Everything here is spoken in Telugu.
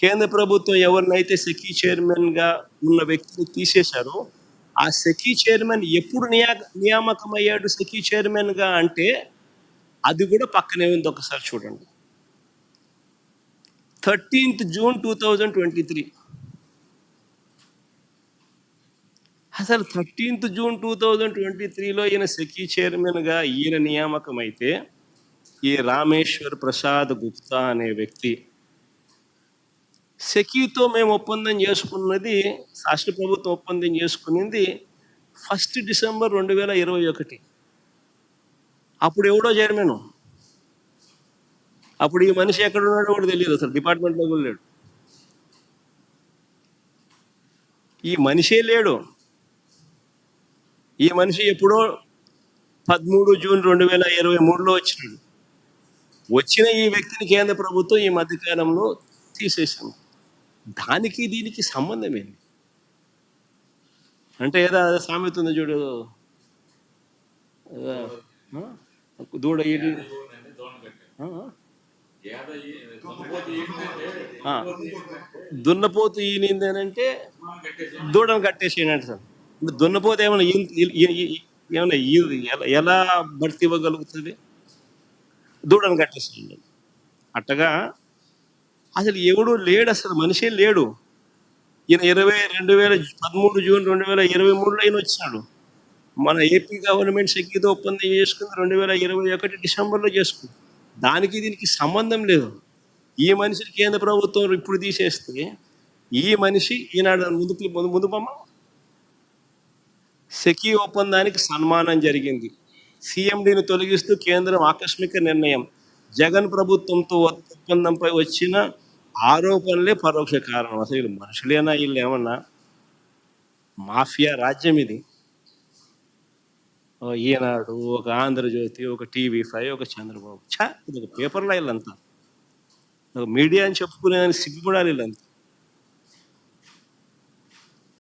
కేంద్ర ప్రభుత్వం ఎవరినైతే సెకీ చైర్మన్గా ఉన్న వ్యక్తిని తీసేశారో ఆ సెకీ చైర్మన్ ఎప్పుడు నియామకం అయ్యాడు సెకీ చైర్మన్గా అంటే అది కూడా పక్కనే ఉంది, ఒకసారి చూడండి. 13th June 2023. అసలు 13th June 2023లో ఈయన సెకీ చైర్మన్గా ఈయన నియామకం అయితే ఈ రామేశ్వర్ ప్రసాద్ గుప్తా అనే వ్యక్తి సెకీతో మేము ఒప్పందం చేసుకున్నది, రాష్ట్ర ప్రభుత్వం ఒప్పందం చేసుకున్నది 1 December 2021. అప్పుడు ఎవడో చైర్మన్, అప్పుడు ఈ మనిషి ఎక్కడ ఉన్నాడో కూడా తెలియదు, అసలు డిపార్ట్మెంట్లో కూడా లేడు, ఈ మనిషే లేడు. ఈ మనిషి ఎప్పుడో 13 June 2023లో వచ్చినాడు. వచ్చిన ఈ వ్యక్తిని కేంద్ర ప్రభుత్వం ఈ మధ్యకాలంలో తీసేసాము. దానికి దీనికి సంబంధం ఏంటి అంటే ఏదో సామెత ఉంది చూడు, దూడ ఈడి దున్నపోతు ఈనింది అని అంటే దూడను కట్టేసేయండి సార్. దున్నపోతు ఏమైనా ఎలా భర్తీ ఇవ్వగలుగుతుంది? దూడను కట్టేసేయండి. అట్టగా అసలు ఎవడు లేడు, అసలు మనిషే లేడు. ఈయన 13 June 2023లో ఈయన వచ్చినాడు. మన ఏపీ గవర్నమెంట్ సెకీతో ఒప్పందం చేసుకుంది 2021 డిసెంబర్లో చేసుకుంది. దానికి దీనికి సంబంధం లేదు. ఈ మనిషిని కేంద్ర ప్రభుత్వం ఇప్పుడు తీసేస్తే ఈ మనిషి ఈనాడు ముందు బొమ్మ సెకీ ఒప్పందానికి సన్మానం జరిగింది. సిఎండిని తొలగిస్తూ కేంద్రం ఆకస్మిక నిర్ణయం. జగన్ ప్రభుత్వంతో ఒప్పందంపై వచ్చిన ఆరోపణలే పరోక్ష కారణం. అసలు వీళ్ళు మనుషులేనా? వీళ్ళు ఏమన్నా మాఫియా రాజ్యం ఇది. ఈనాడు, ఒక ఆంధ్రజ్యోతి, ఒక TV5, ఒక చంద్రబాబు, ఇది ఒక పేపర్లో వీళ్ళంతా, ఒక మీడియా అని చెప్పుకునేదానికి సిగ్గుపడాలి వీళ్ళంతా.